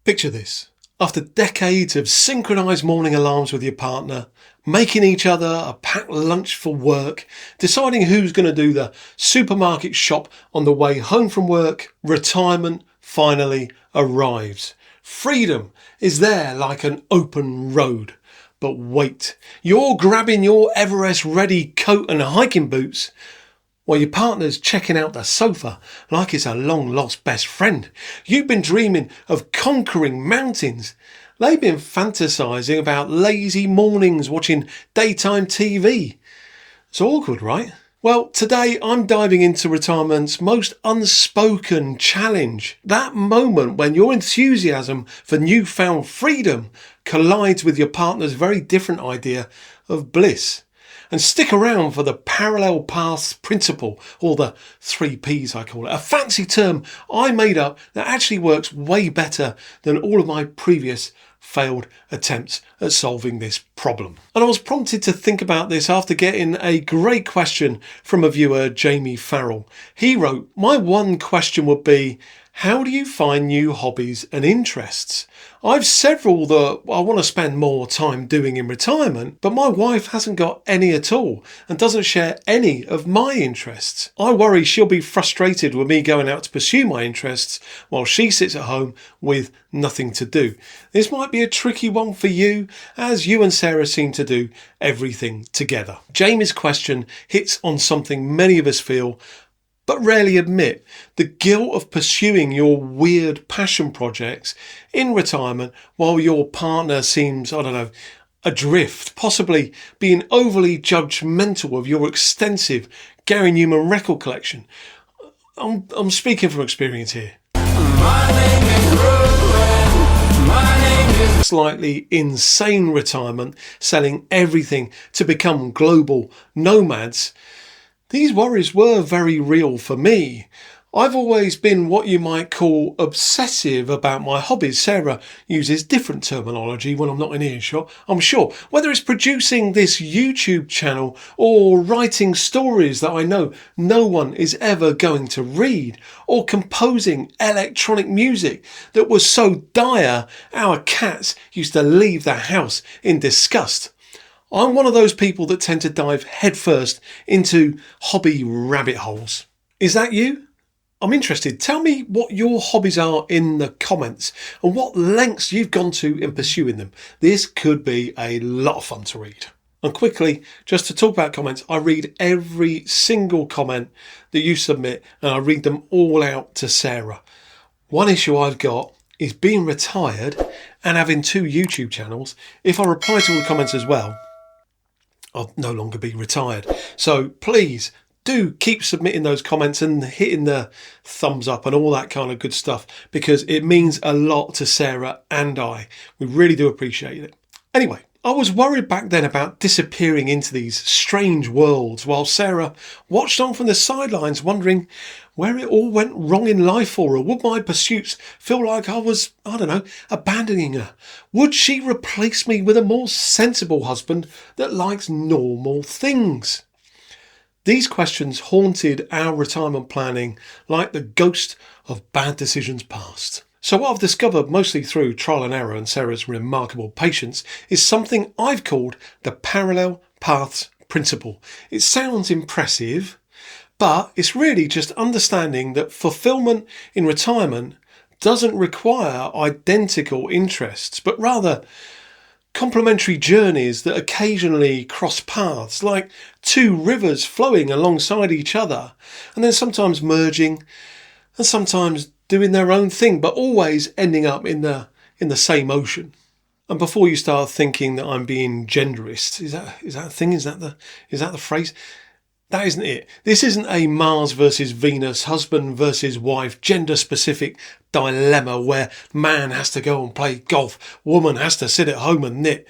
Picture this. After decades of synchronised morning alarms with your partner, making each other a packed lunch for work, deciding who's going to do the supermarket shop on the way home from work, retirement finally arrives. Freedom is there like an open road. But wait, you're grabbing your Everest-ready coat and hiking boots while your partner's checking out the sofa like it's a long-lost best friend. You've been dreaming of conquering mountains. They've been fantasising about lazy mornings watching daytime TV. It's awkward, right? Well, today I'm diving into retirement's most unspoken challenge. That moment when your enthusiasm for newfound freedom collides with your partner's very different idea of bliss. And stick around for the parallel paths principle, or the 3 Ps I call it, a fancy term I made up that actually works way better than all of my previous failed attempts at solving this problem. And I was prompted to think about this after getting a great question from a viewer, Jamie Farrell. He wrote, "My one question would be, how do you find new hobbies and interests? I've several that I want to spend more time doing in retirement, but my wife hasn't got any at all and doesn't share any of my interests. I worry she'll be frustrated with me going out to pursue my interests while she sits at home with nothing to do. This might be a tricky one for you, as you and Sarah seem to do everything together." Jamie's question hits on something many of us feel but rarely admit: the guilt of pursuing your weird passion projects in retirement while your partner seems, adrift, possibly being overly judgmental of your extensive Gary Newman record collection. I'm speaking from experience here. Slightly insane retirement, selling everything to become global nomads. These worries were very real for me. I've always been what you might call obsessive about my hobbies. Sarah uses different terminology when I'm not in earshot, I'm sure. Whether it's producing this YouTube channel or writing stories that I know no one is ever going to read, or composing electronic music that was so dire our cats used to leave the house in disgust. I'm one of those people that tend to dive headfirst into hobby rabbit holes. Is that you? I'm interested. Tell me what your hobbies are in the comments and what lengths you've gone to in pursuing them. This could be a lot of fun to read. And quickly, just to talk about comments, I read every single comment that you submit and I read them all out to Sarah. One issue I've got is being retired and having 2 YouTube channels. If I reply to all the comments as well, I'll no longer be retired. So please do keep submitting those comments and hitting the thumbs up and all that kind of good stuff, because it means a lot to Sarah and I. We really do appreciate it. Anyway, I was worried back then about disappearing into these strange worlds while Sarah watched on from the sidelines, wondering where it all went wrong in life for her. Would my pursuits feel like I was, abandoning her? Would she replace me with a more sensible husband that likes normal things? These questions haunted our retirement planning like the ghost of bad decisions past. So what I've discovered, mostly through trial and error and Sarah's remarkable patience, is something I've called the parallel paths principle. It sounds impressive, but it's really just understanding that fulfillment in retirement doesn't require identical interests, but rather complementary journeys that occasionally cross paths, like 2 rivers flowing alongside each other, and then sometimes merging and sometimes doing their own thing, but always ending up in the same ocean. And before you start thinking that I'm being genderist, is that a thing? Is that the phrase? That isn't it. This isn't a Mars versus Venus, husband versus wife, gender-specific dilemma where man has to go and play golf, woman has to sit at home and knit.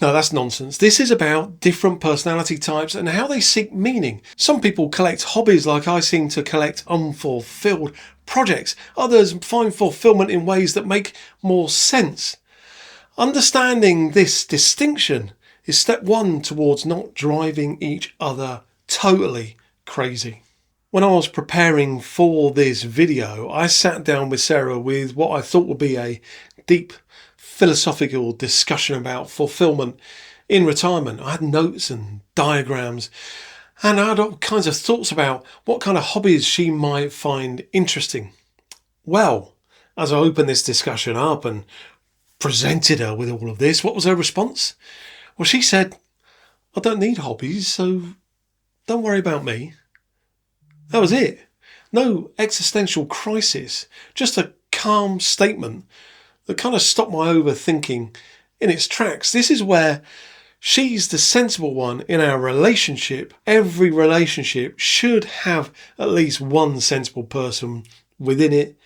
No, that's nonsense. This is about different personality types and how they seek meaning. Some people collect hobbies like I seem to collect unfulfilled projects. Others find fulfillment in ways that make more sense. Understanding this distinction is step 1 towards not driving each other totally crazy. When I was preparing for this video, I sat down with Sarah with what I thought would be a deep philosophical discussion about fulfillment in retirement. I had notes and diagrams, and I had all kinds of thoughts about what kind of hobbies she might find interesting. Well, as I opened this discussion up and presented her with all of this, what was her response? Well, she said, "I don't need hobbies, so don't worry about me." That was it. No existential crisis, just a calm statement that kind of stopped my overthinking in its tracks. This is where she's the sensible one in our relationship. Every relationship should have at least one sensible person within it.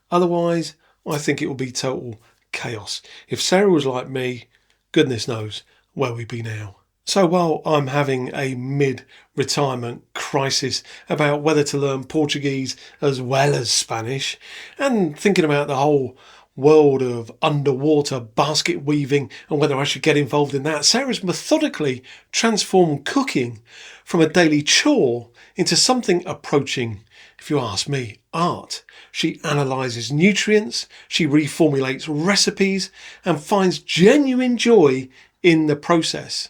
Otherwise, I think it will be total chaos. If Sarah was like me, goodness knows where we'd be now. So while I'm having a mid-retirement crisis about whether to learn Portuguese as well as Spanish, and thinking about the whole world of underwater basket weaving and whether I should get involved in that, Sarah's methodically transformed cooking from a daily chore into something approaching, if you ask me, art. She analyses nutrients, she reformulates recipes, and finds genuine joy in the process.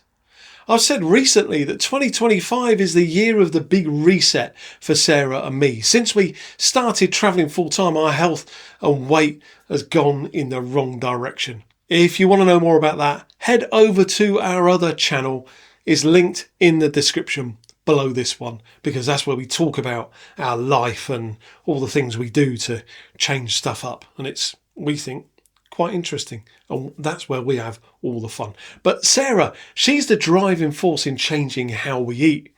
I've said recently that 2025 is the year of the big reset for Sarah and me. Since we started travelling full time, our health and weight has gone in the wrong direction. If you want to know more about that, head over to our other channel. It's linked in the description below this one, because that's where we talk about our life and all the things we do to change stuff up. And it's, we think, quite interesting, and that's where we have all the fun. But Sarah, she's the driving force in changing how we eat.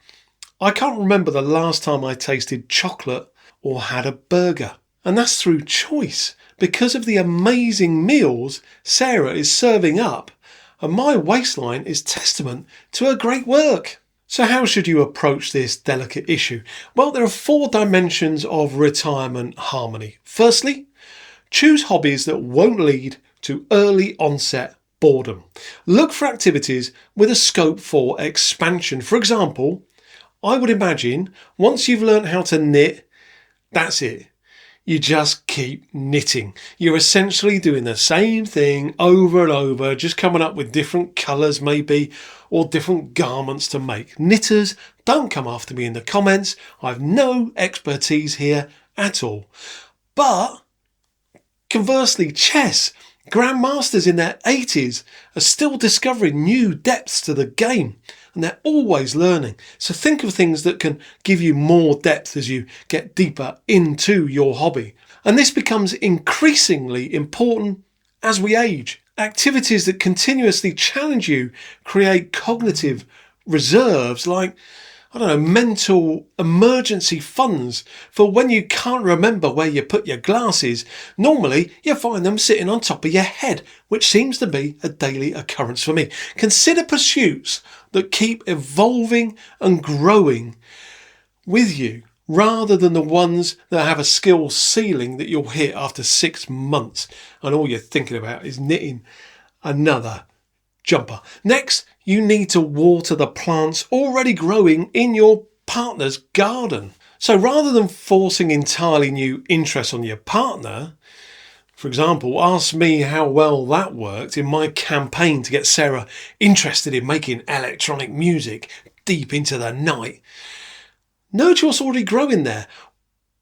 I can't remember the last time I tasted chocolate or had a burger, and that's through choice, because of the amazing meals Sarah is serving up, and my waistline is testament to her great work. So how should you approach this delicate issue? Well, there are 4 dimensions of retirement harmony. Firstly, choose hobbies that won't lead to early onset boredom. Look for activities with a scope for expansion. For example, I would imagine once you've learned how to knit, that's it. You just keep knitting. You're essentially doing the same thing over and over, just coming up with different colours maybe, or different garments to make. Knitters, don't come after me in the comments. I have no expertise here at all. But conversely, chess, grandmasters in their 80s are still discovering new depths to the game, and they're always learning. So think of things that can give you more depth as you get deeper into your hobby. And this becomes increasingly important as we age. Activities that continuously challenge you create cognitive reserves, like, I don't know, mental emergency funds for when you can't remember where you put your glasses. Normally, you find them sitting on top of your head, which seems to be a daily occurrence for me. Consider pursuits that keep evolving and growing with you, rather than the ones that have a skill ceiling that you'll hit after 6 months and all you're thinking about is knitting another jumper. Next, you need to water the plants already growing in your partner's garden. So rather than forcing entirely new interests on your partner, for example, ask me how well that worked in my campaign to get Sarah interested in making electronic music deep into the night. Nurture what's already growing there.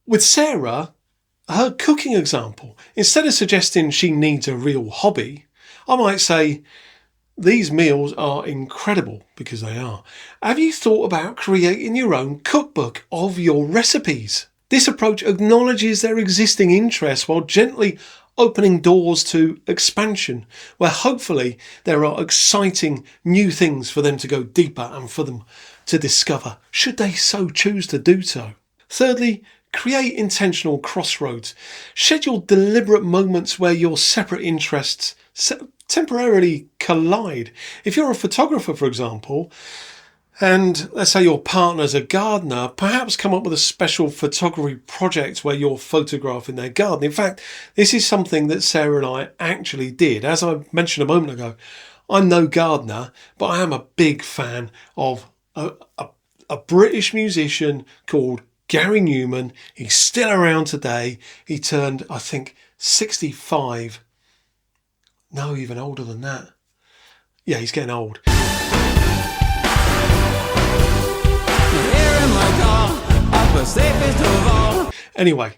With Sarah, her cooking example, instead of suggesting she needs a real hobby, I might say, these meals are incredible, because they are. Have you thought about creating your own cookbook of your recipes? This approach acknowledges their existing interests while gently opening doors to expansion, where hopefully there are exciting new things for them to go deeper and for them to discover, should they so choose to do so. Thirdly, create intentional crossroads. Schedule deliberate moments where your separate interests temporarily collide. If you're a photographer, for example, and let's say your partner's a gardener, perhaps come up with a special photography project where you're photographing their garden. In fact, this is something that Sarah and I actually did. As I mentioned a moment ago, I'm no gardener, but I am a big fan of a British musician called Gary Newman, he's still around today. He turned, I think, 65. No, even older than that. Yeah, he's getting old. Anyway,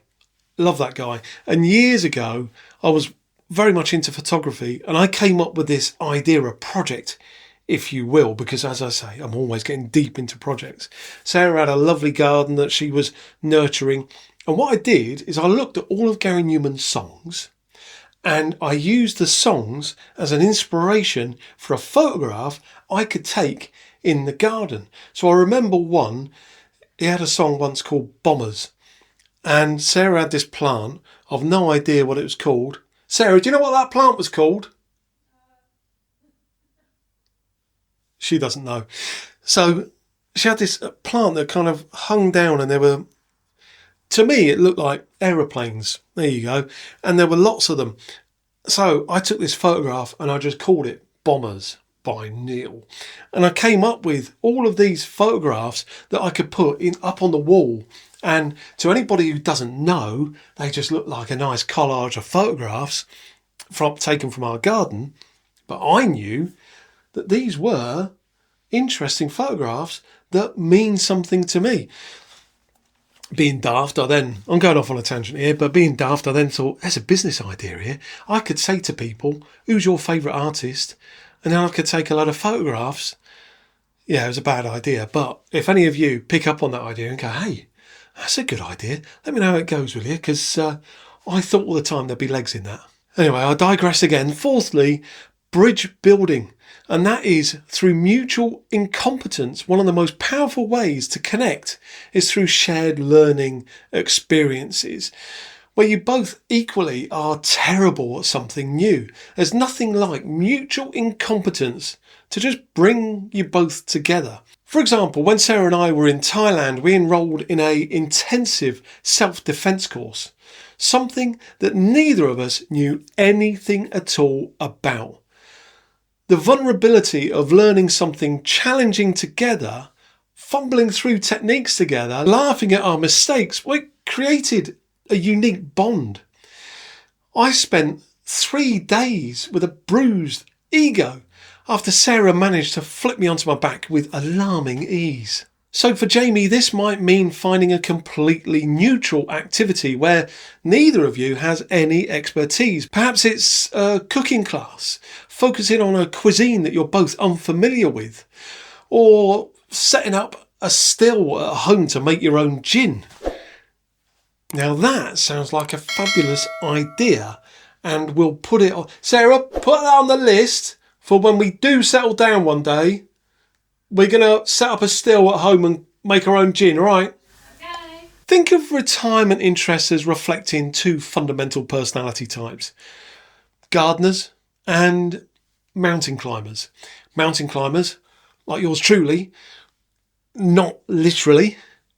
love that guy. And years ago, I was very much into photography, and I came up with this idea, a project, if you will, because as I say, I'm always getting deep into projects. Sarah had a lovely garden that she was nurturing. And what I did is I looked at all of Gary Newman's songs, and I used the songs as an inspiration for a photograph I could take in the garden. So I remember one, he had a song once called Bombers. And Sarah had this plant. I've no idea what it was called. Sarah, do you know what that plant was called? She doesn't know. So she had this plant that kind of hung down, and there were, to me, it looked like aeroplanes. There you go. And there were lots of them. So I took this photograph and I just called it Bombers by Neil. And I came up with all of these photographs that I could put in up on the wall. And to anybody who doesn't know, they just look like a nice collage of photographs taken from our garden. But I knew that these were interesting photographs that mean something to me. Being daft, I'm going off on a tangent here, but being daft, I then thought, there's a business idea here. I could say to people, who's your favourite artist? And then I could take a lot of photographs. Yeah, it was a bad idea. But if any of you pick up on that idea and go, hey, that's a good idea, let me know how it goes, will you? Because I thought all the time there'd be legs in that. Anyway, I digress again. Fourthly, bridge building. And that is through mutual incompetence. One of the most powerful ways to connect is through shared learning experiences, where you both equally are terrible at something new. There's nothing like mutual incompetence to just bring you both together. For example, when Sarah and I were in Thailand, we enrolled in an intensive self-defense course, something that neither of us knew anything at all about. The vulnerability of learning something challenging together, fumbling through techniques together, laughing at our mistakes, we created a unique bond. I spent 3 days with a bruised ego after Sarah managed to flip me onto my back with alarming ease. So for Jamie, this might mean finding a completely neutral activity where neither of you has any expertise. Perhaps it's a cooking class, focusing on a cuisine that you're both unfamiliar with, or setting up a still at home to make your own gin. Now that sounds like a fabulous idea, and we'll put it on. Sarah, put that on the list for when we do settle down one day. We're going to set up a still at home and make our own gin, all right? Okay. Think of retirement interests as reflecting 2 fundamental personality types: gardeners and mountain climbers. Mountain climbers, like yours truly, not literally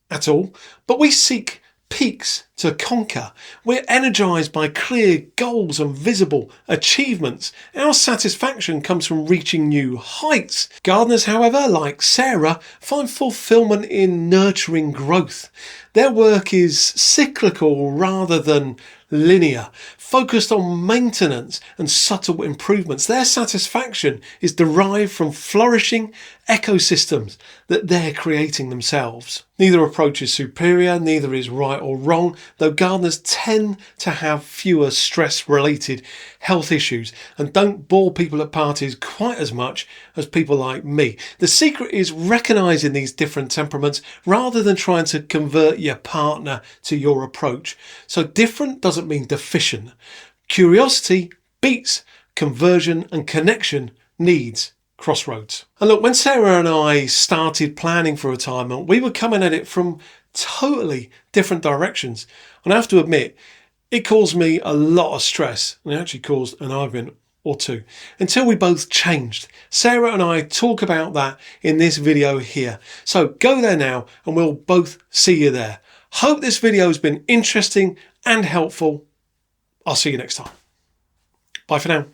at all, but we seek peaks to conquer. We're energised by clear goals and visible achievements. Our satisfaction comes from reaching new heights. Gardeners, however, like Sarah, find fulfilment in nurturing growth. Their work is cyclical rather than linear, focused on maintenance and subtle improvements. Their satisfaction is derived from flourishing ecosystems that they're creating themselves. Neither approach is superior, neither is right or wrong, though gardeners tend to have fewer stress-related health issues and don't bore people at parties quite as much as people like me. The secret is recognising these different temperaments rather than trying to convert your partner to your approach. So different doesn't mean deficient. Curiosity beats conversion, and connection needs crossroads. And look, when Sarah and I started planning for retirement, we were coming at it from totally different directions. And I have to admit, it caused me a lot of stress, and it actually caused an argument or 2, until we both changed. Sarah and I talk about that in this video here. So go there now and we'll both see you there. Hope this video has been interesting and helpful. I'll see you next time. Bye for now.